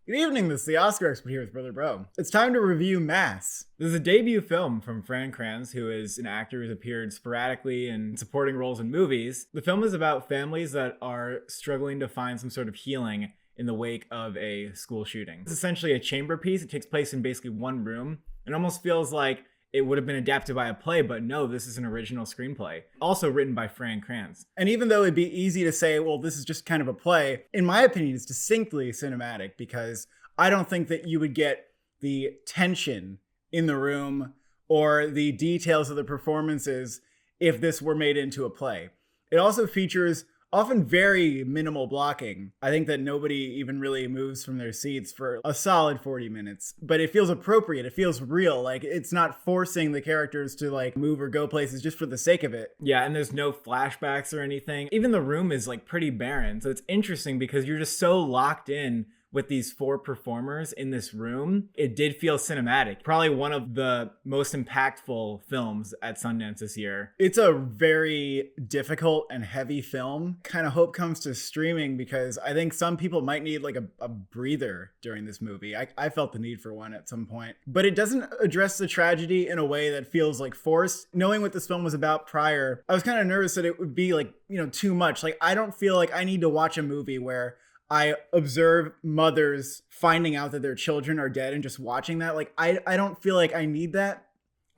Good evening, this is the Oscar expert here with Brother Bro. It's time to review Mass. This is a debut film from Fran Kranz, who is an actor who's appeared sporadically in supporting roles in movies. The film is about families that are struggling to find some sort of healing in the wake of a school shooting. It's essentially a chamber piece. It takes place in basically one room. It almost feels like it would have been adapted by a play, but no, this is an original screenplay, also written by Fran Kranz. And even though it'd be easy to say, well, this is just kind of a play, in my opinion, it's distinctly cinematic because I don't think that you would get the tension in the room or the details of the performances if this were made into a play. It also features often very minimal blocking. I think that nobody even really moves from their seats for a solid 40 minutes, but it feels appropriate. It feels real. Like it's not forcing the characters to like move or go places just for the sake of it. Yeah, and there's no flashbacks or anything. Even the room is like pretty barren. So it's interesting because you're just so locked in with these four performers in this room. It did feel cinematic. Probably one of the most impactful films at Sundance this year. It's a very difficult and heavy film. Kind of hope comes to streaming because I think some people might need like a breather during this movie. I felt the need for one at some point. But it doesn't address the tragedy in a way that feels like forced. Knowing what this film was about prior, I was kind of nervous that it would be like, too much. Like I don't feel like I need to watch a movie where I observe mothers finding out that their children are dead and just watching that. Like, I don't feel like I need that.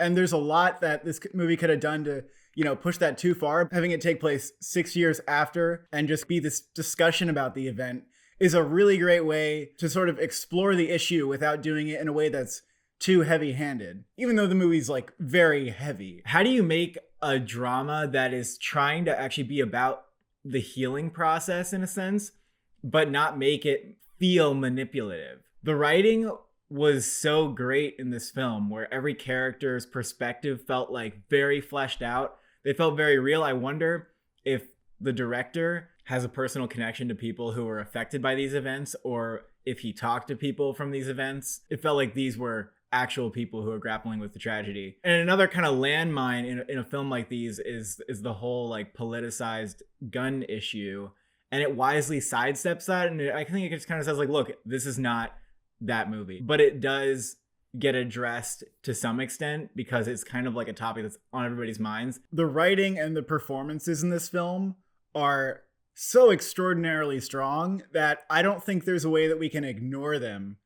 And there's a lot that this movie could have done to, push that too far. Having it take place 6 years after and just be this discussion about the event is a really great way to sort of explore the issue without doing it in a way that's too heavy-handed, even though the movie's like very heavy. How do you make a drama that is trying to actually be about the healing process in a sense, but not make it feel manipulative? The writing was so great in this film where every character's perspective felt like very fleshed out. They felt very real. I wonder if the director has a personal connection to people who were affected by these events or if he talked to people from these events. It felt like these were actual people who are grappling with the tragedy. And another kind of landmine in a film like these is the whole like politicized gun issue. And it wisely sidesteps that. And I think it just kind of says like, look, this is not that movie. But it does get addressed to some extent because it's kind of like a topic that's on everybody's minds. The writing and the performances in this film are so extraordinarily strong that I don't think there's a way that we can ignore them,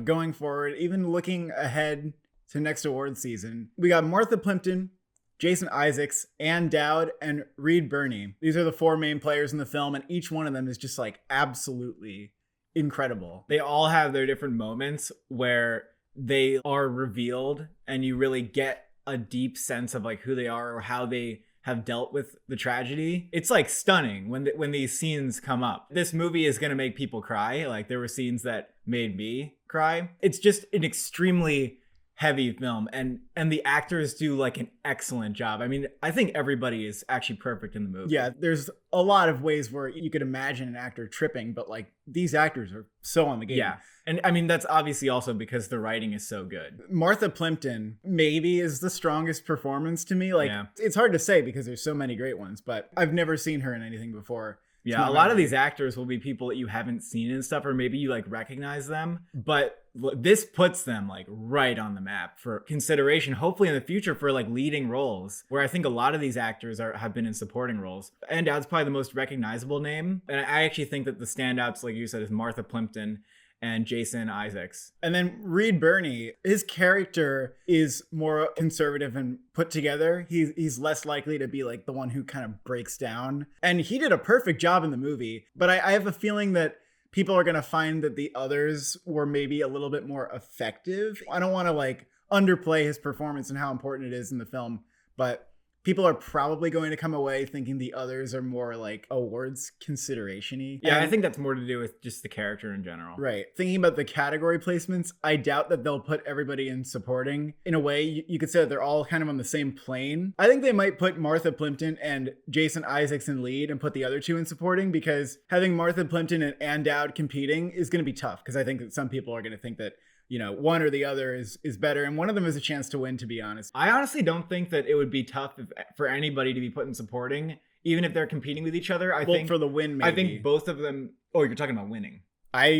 going forward, even looking ahead to next award season. We got Martha Plimpton, Jason Isaacs, and Dowd, and Birney. These are the four main players in the film, and each one of them is just like absolutely incredible. They all have their different moments where they are revealed and you really get a deep sense of like who they are or how they have dealt with the tragedy. It's like stunning when these scenes come up. This movie is going to make people cry. Like there were scenes that made me cry. It's just an extremely heavy film and the actors do like an excellent job. I mean, I think everybody is actually perfect in the movie. Yeah, there's a lot of ways where you could imagine an actor tripping, but like these actors are so on the game. Yeah. And I mean, that's obviously also because the writing is so good. Martha Plimpton maybe is the strongest performance to me. Like It's hard to say because there's so many great ones, but I've never seen her in anything before. Yeah, a lot of these actors will be people that you haven't seen and stuff, or maybe you like recognize them, but this puts them like right on the map for consideration, hopefully in the future for like leading roles, where I think a lot of these actors have been in supporting roles. And Dowd's probably the most recognizable name. And I actually think that the standouts, like you said, is Martha Plimpton and Jason Isaacs. And then Birney, his character is more conservative and put together. He's less likely to be like the one who kind of breaks down. And he did a perfect job in the movie. But I have a feeling that people are going to find that the others were maybe a little bit more effective. I don't want to like underplay his performance and how important it is in the film, but people are probably going to come away thinking the others are more like awards consideration-y. Yeah, I think that's more to do with just the character in general. Right. Thinking about the category placements, I doubt that they'll put everybody in supporting. In a way, you could say that they're all kind of on the same plane. I think they might put Martha Plimpton and Jason Isaacs in lead and put the other two in supporting, because having Martha Plimpton and Dowd competing is going to be tough, because I think that some people are going to think that one or the other is better, and one of them has a chance to win, to be honest. I honestly don't think that it would be tough for anybody to be put in supporting, even if they're competing with each other. I think for the win, maybe. I think both of them. Oh, you're talking about winning. I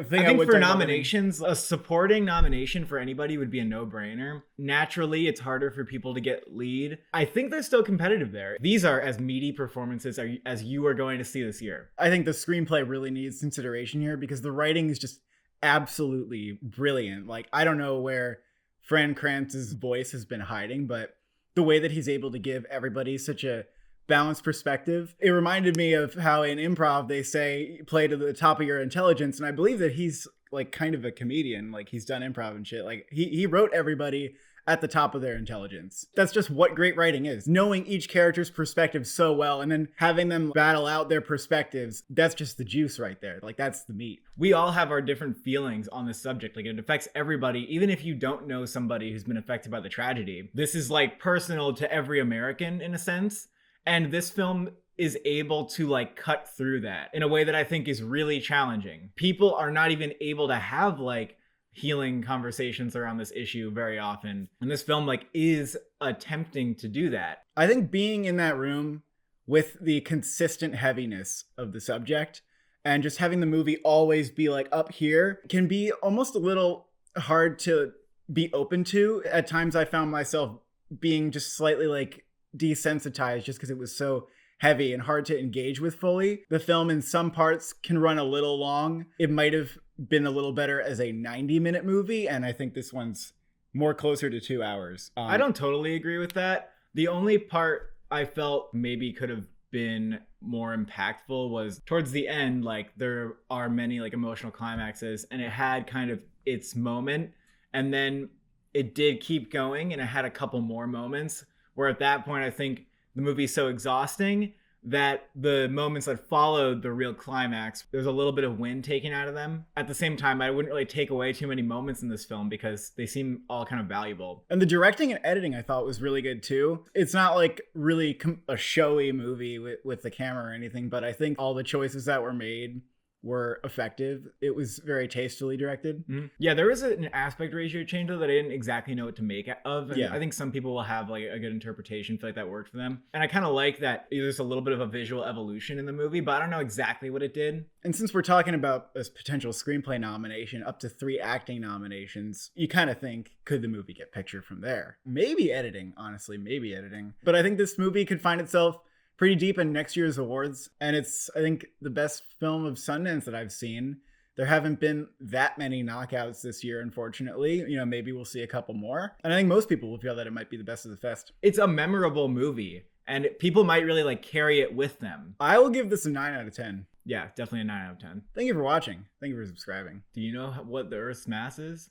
think I think would for talk about nominations, a supporting nomination for anybody would be a no-brainer. Naturally, it's harder for people to get lead. I think they're still competitive there. These are as meaty performances as you are going to see this year. I think the screenplay really needs consideration here because the writing is just absolutely brilliant. Like, I don't know where Fran Kranz's voice has been hiding, but the way that he's able to give everybody such a balanced perspective. It reminded me of how in improv they say play to the top of your intelligence, and I believe that he's like kind of a comedian, like he's done improv and shit. Like he wrote everybody at the top of their intelligence. That's just what great writing is. Knowing each character's perspective so well and then having them battle out their perspectives, that's just the juice right there. Like that's the meat. We all have our different feelings on this subject. Like it affects everybody, even if you don't know somebody who's been affected by the tragedy. This is like personal to every American in a sense. And this film is able to like cut through that in a way that I think is really challenging. People are not even able to have like healing conversations around this issue very often. And this film like is attempting to do that. I think being in that room with the consistent heaviness of the subject and just having the movie always be like up here can be almost a little hard to be open to. At times I found myself being just slightly like desensitized just because it was so heavy and hard to engage with fully. The film in some parts can run a little long. It might have been a little better as a 90-minute movie, and I think this one's more closer to 2 hours. I don't totally agree with that. The only part I felt maybe could have been more impactful was towards the end. Like there are many like emotional climaxes, and it had kind of its moment, and then it did keep going, and it had a couple more moments where at that point, I think the movie's so exhausting that the moments that followed the real climax, there's a little bit of wind taken out of them. At the same time, I wouldn't really take away too many moments in this film because they seem all kind of valuable. And the directing and editing I thought was really good too. It's not like really a showy movie with the camera or anything, but I think all the choices that were made were effective. It was very tastefully directed. Mm-hmm. Yeah, there was an aspect ratio change though that I didn't exactly know what to make of. And yeah. I think some people will have like a good interpretation, feel like that worked for them. And I kind of like that there's a little bit of a visual evolution in the movie, but I don't know exactly what it did. And since we're talking about a potential screenplay nomination, up to 3 acting nominations, you kind of think, could the movie get picture from there? Maybe editing, honestly, maybe editing. But I think this movie could find itself pretty deep in next year's awards. And it's, I think, the best film of Sundance that I've seen. There haven't been that many knockouts this year, unfortunately. You know, maybe we'll see a couple more. And I think most people will feel that it might be the best of the fest. It's a memorable movie, and people might really like carry it with them. I will give this a 9 out of 10. Yeah, definitely a 9 out of 10. Thank you for watching. Thank you for subscribing. Do you know what the Earth's mass is?